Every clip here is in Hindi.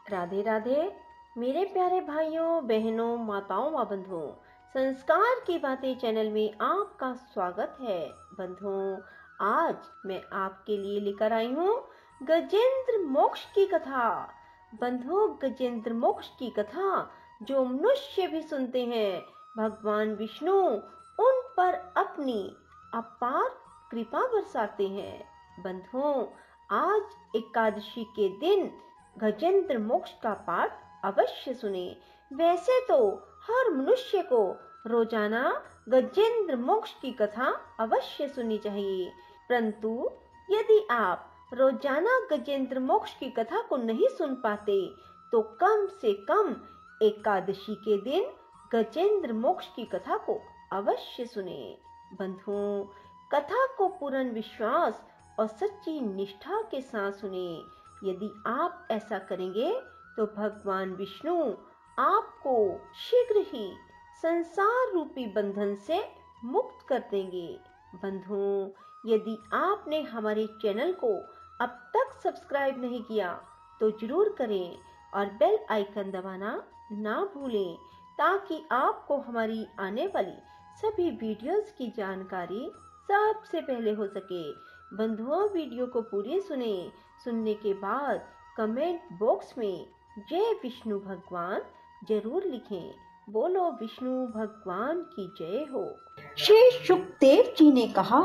राधे राधे मेरे प्यारे भाइयों बहनों माताओं व बंधुओं, संस्कार की बातें चैनल में आपका स्वागत है। बंधुओं, आज मैं आपके लिए लेकर आई हूँ गजेंद्र मोक्ष की कथा। बंधुओं, गजेंद्र मोक्ष की कथा जो मनुष्य भी सुनते हैं, भगवान विष्णु उन पर अपनी अपार कृपा बरसाते हैं। बंधुओं, आज एकादशी के दिन गजेंद्र मोक्ष का पाठ अवश्य सुने। वैसे तो हर मनुष्य को रोजाना गजेंद्र मोक्ष की कथा अवश्य सुननी चाहिए, परंतु यदि आप रोजाना गजेंद्र मोक्ष की कथा को नहीं सुन पाते तो कम से कम एकादशी के दिन गजेंद्र मोक्ष की कथा को अवश्य सुने। बंधुओं, कथा को पूर्ण विश्वास और सच्ची निष्ठा के साथ सुने। यदि आप ऐसा करेंगे तो भगवान विष्णु आपको शीघ्र ही संसार रूपी बंधन से मुक्त कर देंगे। बंधुओं, यदि आपने हमारे चैनल को अब तक सब्सक्राइब नहीं किया तो जरूर करें और बेल आइकन दबाना ना भूलें, ताकि आपको हमारी आने वाली सभी वीडियोस की जानकारी सबसे पहले हो सके। बंधुओं, वीडियो को पूरी सुनने के बाद कमेंट बॉक्स में जय विष्णु भगवान जरूर लिखें। बोलो विष्णु भगवान की जय हो। श्री सुखदेव जी ने कहा,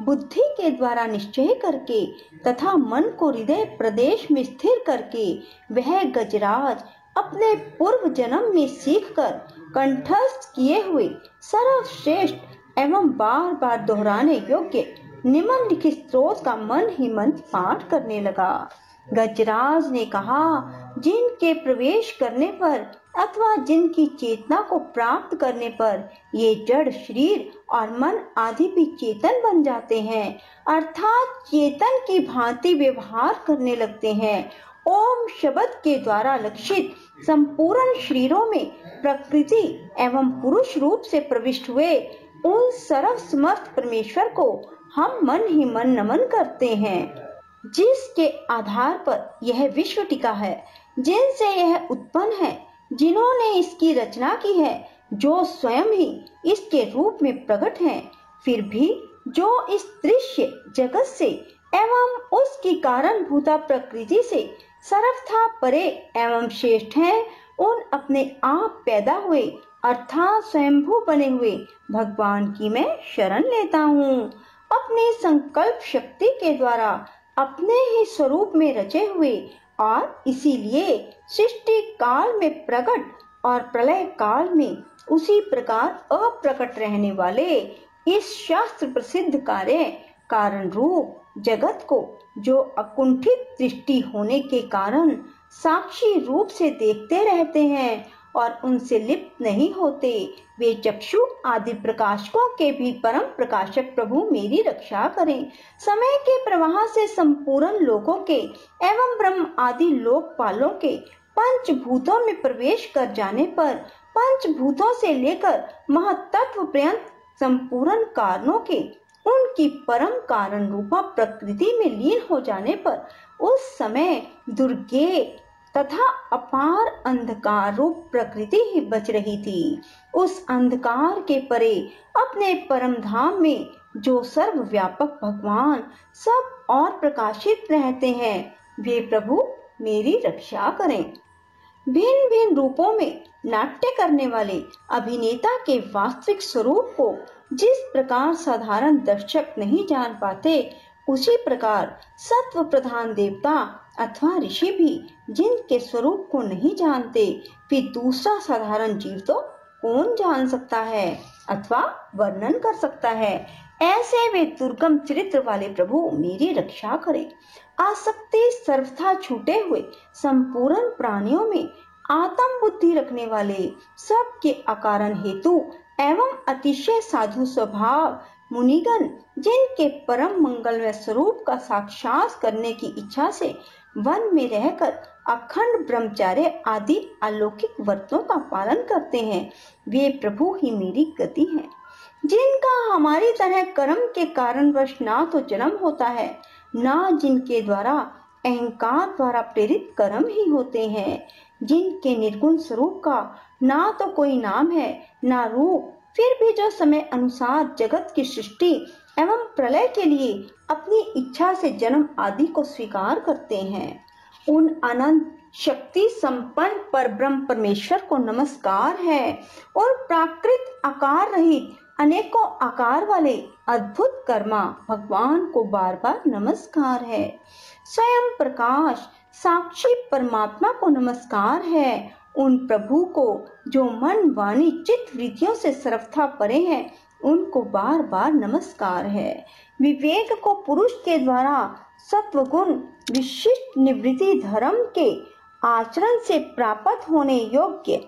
बुद्धि के द्वारा निश्चय करके तथा मन को हृदय प्रदेश में स्थिर करके वह गजराज अपने पूर्व जन्म में सीखकर कंठस्थ किए हुए सर्वश्रेष्ठ एवं बार बार दोहराने योग्य निम्नलिखित स्तोत्र का मन ही मन पाठ करने लगा। गजराज ने कहा, जिनके प्रवेश करने पर अथवा जिनकी चेतना को प्राप्त करने पर ये जड़ शरीर और मन आदि भी चेतन बन जाते हैं, अर्थात चेतन की भांति व्यवहार करने लगते हैं। ओम शब्द के द्वारा लक्षित संपूर्ण शरीरों में प्रकृति एवं पुरुष रूप से प्रविष्ट हुए उन सर्वसमर्थ परमेश्वर को हम मन ही मन नमन करते हैं, जिसके आधार पर यह विश्व टिका है, जिनसे यह उत्पन्न है, जिन्होंने इसकी रचना की है, जो स्वयं ही इसके रूप में प्रकट हैं, फिर भी जो इस दृश्य जगत से एवं उसकी कारणभूता प्रकृति से सर्वथा परे एवं श्रेष्ठ हैं, उन अपने आप पैदा हुए अर्थात स्वयंभू बने हुए भगवान की मैं शरण लेता हूँ। अपनी संकल्प शक्ति के द्वारा अपने ही स्वरूप में रचे हुए और इसीलिए सृष्टि काल में प्रकट और प्रलय काल में उसी प्रकार अप्रकट रहने वाले इस शास्त्र प्रसिद्ध कार्य कारण रूप जगत को जो अकुंठित दृष्टि होने के कारण साक्षी रूप से देखते रहते हैं और उनसे लिप्त नहीं होते, वे चक्षु आदि प्रकाशकों के भी परम प्रकाशक प्रभु मेरी रक्षा करें। समय के प्रवाह से संपूर्ण लोकों के एवं ब्रह्म आदि लोकपालों के पंचभूतों में प्रवेश कर जाने पर पंचभूतों से लेकर महत्त्व पर्यंत संपूर्ण कारणों के उनकी परम कारण रूपा प्रकृति में लीन हो जाने पर उस समय दुर्गे तथा अपार अंधकार रूप प्रकृति ही बच रही थी। उस अंधकार के परे अपने परम धाम में जो सर्वव्यापक भगवान सब और प्रकाशित रहते हैं, वे प्रभु मेरी रक्षा करें। भिन्न भिन्न रूपों में नाट्य करने वाले अभिनेता के वास्तविक स्वरूप को जिस प्रकार साधारण दर्शक नहीं जान पाते, उसी प्रकार सत्व प्रधान देवता अथवा ऋषि भी जिनके स्वरूप को नहीं जानते, फिर दूसरा साधारण जीव तो कौन जान सकता है अथवा वर्णन कर सकता है। ऐसे वे दुर्गम चरित्र वाले प्रभु मेरी रक्षा करें। आसक्ति सर्वथा छूटे हुए संपूर्ण प्राणियों में आत्म बुद्धि रखने वाले सबके अकारण हेतु एवं अतिशय साधु स्वभाव मुनिगण, जिनके परम मंगलमय स्वरूप का साक्षात करने की इच्छा से वन में रहकर अखंड ब्रह्मचर्य आदि अलौकिक व्रतों का पालन करते हैं, वे प्रभु ही मेरी गति हैं। जिनका हमारी तरह कर्म के कारणवश ना तो जन्म होता है, ना जिनके द्वारा अहंकार द्वारा प्रेरित कर्म ही होते हैं, जिनके निर्गुण स्वरूप का ना तो कोई नाम है ना रूप, फिर भी जो समय अनुसार जगत की सृष्टि एवं प्रलय के लिए अपनी इच्छा से जन्म आदि को स्वीकार करते हैं। उन अनंत शक्ति संपन्न परब्रह्म परमेश्वर को नमस्कार है और प्राकृत आकार रहित अनेकों आकार वाले अद्भुत कर्मा भगवान को बार बार नमस्कार है। स्वयं प्रकाश साक्षी परमात्मा को नमस्कार है। उन प्रभु को जो मन वाणी चित्त वृत्तियों से सर्वथा परे हैं, उनको बार बार नमस्कार है। विवेक को पुरुष के द्वारा सत्वगुण विशिष्ट निवृत्ति धर्म के आचरण से प्राप्त होने योग्य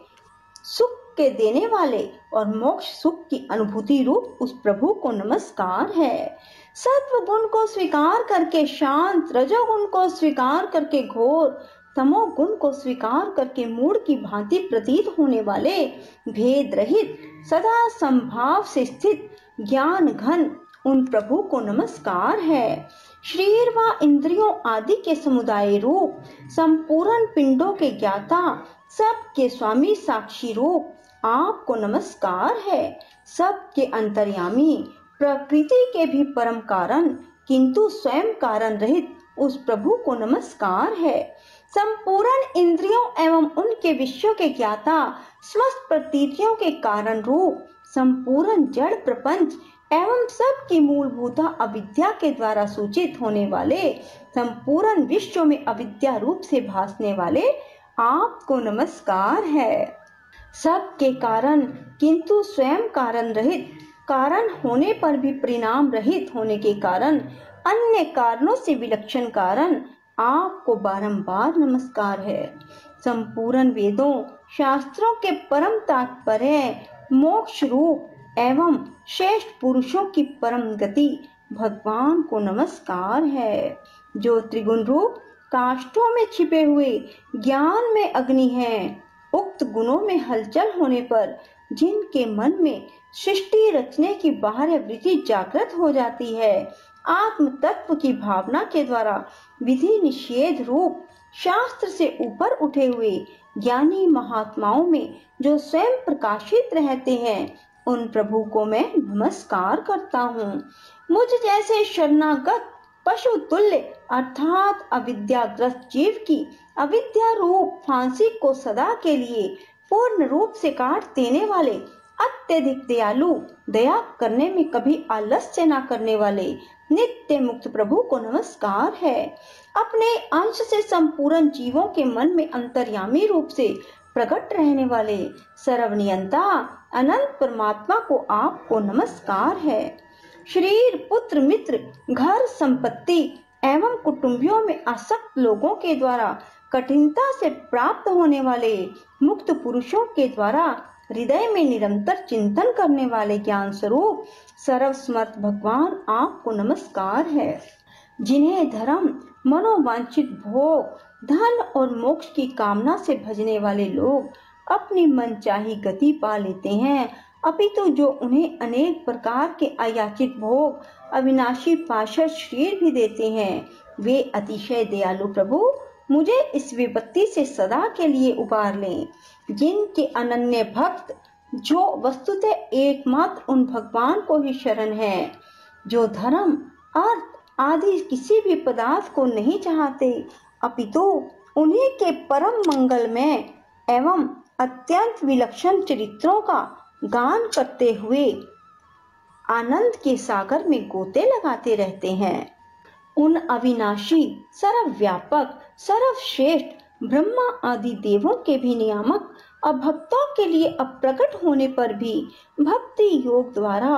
सुख के देने वाले और मोक्ष सुख की अनुभूति रूप उस प्रभु को नमस्कार है। सत्व गुण को स्वीकार करके शांत, रजोगुण को स्वीकार करके घोर, तमोगुण को स्वीकार करके मूढ़ की भांति प्रतीत होने वाले भेद रहित सदा संभाव से स्थित ज्ञान घन उन प्रभु को नमस्कार है। शरीर व इंद्रियों आदि के समुदाय रूप संपूर्ण पिंडों के ज्ञाता सबके स्वामी साक्षी रूप आपको नमस्कार है। सबके अंतर्यामी प्रकृति के भी परम कारण किंतु स्वयं कारण रहित उस प्रभु को नमस्कार है। संपूर्ण इंद्रियों एवं उनके विषयों के ज्ञाता समस्त प्रतीतियों के कारण रूप संपूर्ण जड़ प्रपंच एवं सबकी मूलभूता अविद्या के द्वारा सूचित होने वाले संपूर्ण विश्व में अविद्या रूप से भासने वाले आपको नमस्कार है। सबके कारण किंतु स्वयं कारण रहित, कारण होने पर भी परिणाम रहित होने के कारण अन्य कारणों से विलक्षण कारण आपको बारंबार नमस्कार है। संपूर्ण वेदों शास्त्रों के परम तात्पर्य मोक्ष रूप एवं श्रेष्ठ पुरुषों की परम गति भगवान को नमस्कार है। जो त्रिगुण रूप काष्ठों में छिपे हुए ज्ञान में अग्नि है, उक्त गुणों में हलचल होने पर जिनके मन में सृष्टि रचने की बाह्य वृत्ति जागृत हो जाती है, आत्म तत्व की भावना के द्वारा विधि निषेध रूप शास्त्र से ऊपर उठे हुए ज्ञानी महात्माओं में जो स्वयं प्रकाशित रहते हैं, उन प्रभु को मैं नमस्कार करता हूँ। मुझ जैसे शरणागत पशु तुल्य अर्थात अविद्याग्रस्त जीव की अविद्या रूप फांसी को सदा के लिए पूर्ण रूप से काट देने वाले अत्यधिक दयालु, दया करने में कभी आलस्य न करने वाले नित्य मुक्त प्रभु को नमस्कार है। अपने अंश से संपूर्ण जीवों के मन में अंतर्यामी रूप से प्रकट रहने वाले सर्वनियंता अनंत परमात्मा को आपको नमस्कार है। शरीर, पुत्र, मित्र, घर, संपत्ति एवं कुटुंबियों में आसक्त लोगों के द्वारा कठिनता से प्राप्त होने वाले मुक्त पुरुषों के द्वारा हृदय में निरंतर चिंतन करने वाले ज्ञान स्वरूप सर्वसमर्थ भगवान आपको नमस्कार है। जिन्हें धर्म, मनोवांछित भोग, धन और मोक्ष की कामना से भजने वाले लोग अपनी मनचाही गति पा लेते हैं, अपितु जो उन्हें अनेक प्रकार के अयाचित भोग, अविनाशी पाशर शरीर भी देते हैं, वे अतिशय दयालु प्रभु मुझे इस विपत्ति से सदा के लिए उबार लें। जिनके अनन्य भक्त जो वस्तुतः एकमात्र उन भगवान को ही शरण है, जो धर्म, अर्थ आदि किसी भी पदार्थ को नहीं चाहते, अपितु उन्हीं के परम मंगलमय एवं अत्यंत विलक्षण चरित्रों का गान करते हुए आनंद के सागर में गोते लगाते रहते हैं। उन अविनाशी, सर्वव्यापक, सर्वश्रेष्ठ ब्रह्मा आदि देवों के भी नियामक अभक्तों के लिए अप्रकट होने पर भी भक्ति योग द्वारा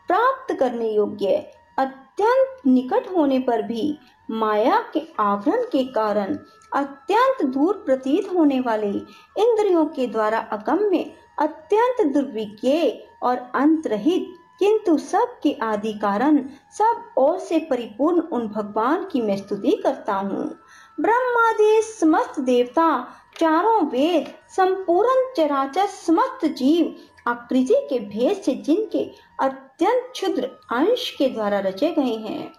प्राप्त करने योग्य, अत्यंत निकट होने पर भी माया के आवरण के कारण अत्यंत दूर प्रतीत होने वाले इंद्रियों के द्वारा अगम्य, अत्यंत दुर्विज्ञेय और अंतरहित किंतु सब के आदि कारण सब ओर से परिपूर्ण उन भगवान की मैं स्तुति करता हूँ। ब्रह्मादि समस्त देवता, चारों वेद, संपूर्ण चराचर समस्त जीव आकृति के भेद से जिनके अत्यंत क्षुद्र अंश के द्वारा रचे गए हैं,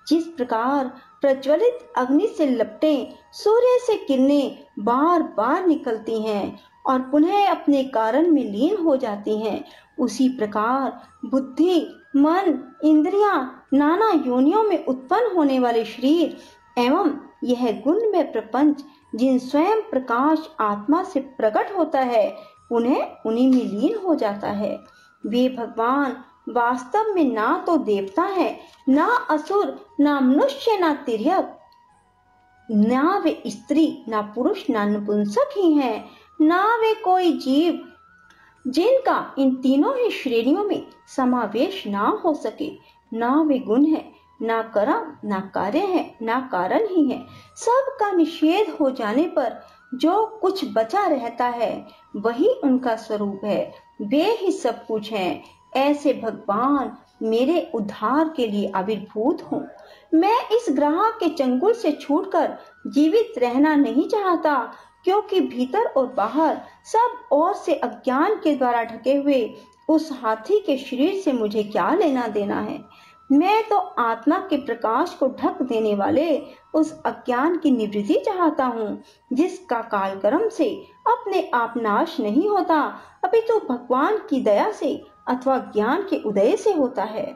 जिस प्रकार प्रज्वलित अग्नि से लपटें सूर्य से किरणें बार बार निकलती हैं और पुनः अपने कारण में लीन हो जाती हैं, उसी प्रकार बुद्धि, मन, इंद्रियां, नाना योनियों में उत्पन्न होने वाले शरीर एवं यह गुणमय प्रपंच जिन स्वयं प्रकाश आत्मा से प्रकट होता है, उन्हें उन्हीं में लीन हो जाता है। वे भगवान वास्तव में ना तो देवता है, ना असुर, ना मनुष्य, ना तिर्यक, ना वे स्त्री, ना पुरुष, ना नपुंसक ही हैं, ना वे कोई जीव जिनका इन तीनों ही श्रेणियों में समावेश ना हो सके। ना वे गुण है, ना कर्म, ना कार्य है, ना कारण ही है। सब का निषेध हो जाने पर जो कुछ बचा रहता है वही उनका स्वरूप है, वे ही सब कुछ हैं। ऐसे भगवान मेरे उद्धार के लिए आविर्भूत हूँ। मैं इस ग्रह के चंगुल से छूटकर जीवित रहना नहीं चाहता, क्योंकि भीतर और बाहर सब ओर से अज्ञान के द्वारा ढके हुए उस हाथी के शरीर से मुझे क्या लेना देना है। मैं तो आत्मा के प्रकाश को ढक देने वाले उस अज्ञान की निवृत्ति चाहता हूँ, जिसका कालक्रम से अपने आप नाश नहीं होता, अपितु भगवान की दया से अथवा ज्ञान के उदय से होता है।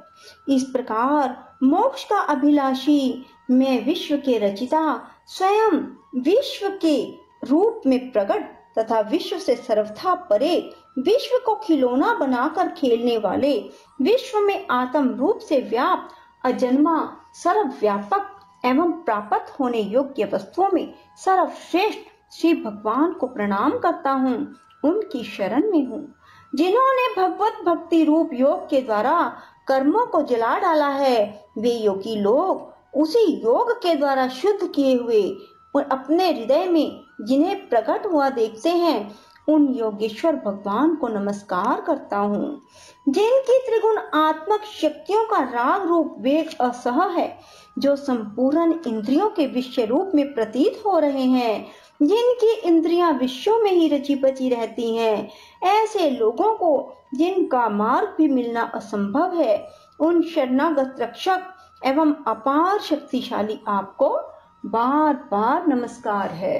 इस प्रकार मोक्ष का अभिलाषी मैं विश्व के रचिता, स्वयं विश्व के रूप में प्रकट तथा विश्व से सर्वथा परे, विश्व को खिलौना बनाकर खेलने वाले, विश्व में आत्म रूप से व्याप्त, अजन्मा, सर्वव्यापक एवं प्राप्त होने योग्य वस्तुओं में सर्वश्रेष्ठ श्री भगवान को प्रणाम करता हूँ, उनकी शरण में हूँ। जिन्होंने भगवत भक्ति रूप योग के द्वारा कर्मों को जला डाला है, वे योगी लोग उसी योग के द्वारा शुद्ध किए हुए और अपने हृदय में जिन्हें प्रकट हुआ देखते हैं, उन योगेश्वर भगवान को नमस्कार करता हूँ। जिनकी त्रिगुण आत्मक शक्तियों का राग रूप वेग असह है, जो संपूर्ण इंद्रियों के विषय रूप में प्रतीत हो रहे हैं, जिनकी इंद्रियां विश्व में ही रची बची रहती हैं, ऐसे लोगों को जिनका मार्ग भी मिलना असंभव है, उन शरणागत रक्षक एवं अपार शक्तिशाली आपको बार बार नमस्कार है।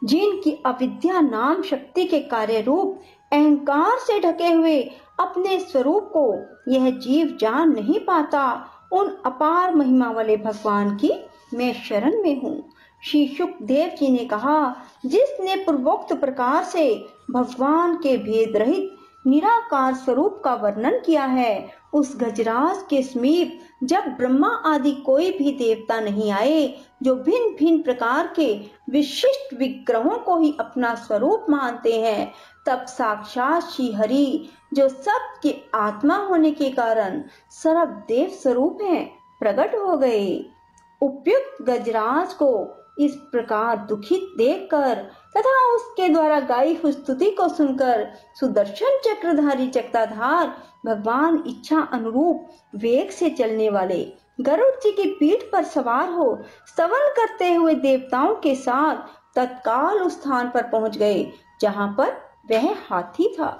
जिनकी अविद्या नाम शक्ति के कार्य रूप अहंकार से ढके हुए अपने स्वरूप को यह जीव जान नहीं पाता, उन अपार महिमा वाले भगवान की मैं शरण में हूँ। श्री सुखदेव जी ने कहा, जिसने पूर्वोक्त प्रकार से भगवान के भेद रहित निराकार स्वरूप का वर्णन किया है, उस गजराज के समीप जब ब्रह्मा आदि कोई भी देवता नहीं आए, जो भिन्न भिन्न प्रकार के विशिष्ट विग्रहों को ही अपना स्वरूप मानते हैं, तब साक्षात श्री हरि, जो सबके आत्मा होने के कारण सर्वदेव स्वरूप हैं, प्रकट हो गए। उपयुक्त गजराज को इस प्रकार दुखित देखकर तथा उसके द्वारा गाई हुई स्तुति को सुनकर सुदर्शन चक्रधारी चक्राधार भगवान इच्छा अनुरूप वेग से चलने वाले गरुड़ जी की पीठ पर सवार हो स्तवन करते हुए देवताओं के साथ तत्काल उस स्थान पर पहुंच गए जहां पर वह हाथी था।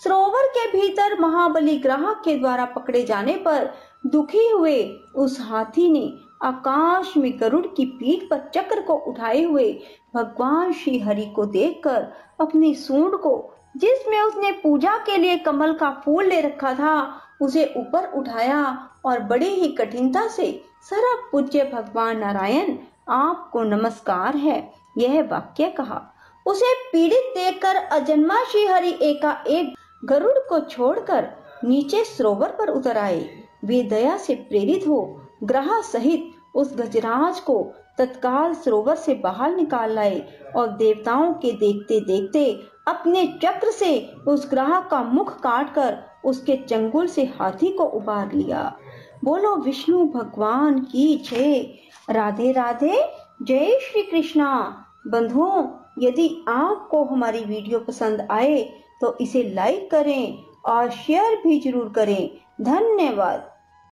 सरोवर के भीतर महाबली ग्राहक के द्वारा पकड़े जाने पर दुखी हुए उस हाथी ने आकाश में गरुड़ की पीठ पर चक्र को उठाए हुए भगवान श्री हरि को देखकर अपनी सूंड को, जिसमें उसने पूजा के लिए कमल का फूल ले रखा था, उसे ऊपर उठाया और बड़ी ही कठिनता से सर्व पूज्य भगवान नारायण आपको नमस्कार है, यह वाक्य कहा। उसे पीड़ित देखकर अजन्मा श्री हरि एकाएक गरुड़ को छोड़कर नीचे सरोवर पर उतर आए। वे दया से प्रेरित हो ग्रह सहित उस गजराज को तत्काल सरोवर से बाहर निकाल लाए और देवताओं के देखते देखते अपने चक्र से उस ग्रह का मुख काटकर उसके चंगुल से हाथी को उबार लिया। बोलो विष्णु भगवान की जय। राधे राधे। जय श्री कृष्णा। बंधुओं, यदि आपको हमारी वीडियो पसंद आए तो इसे लाइक करें और शेयर भी जरूर करें। धन्यवाद।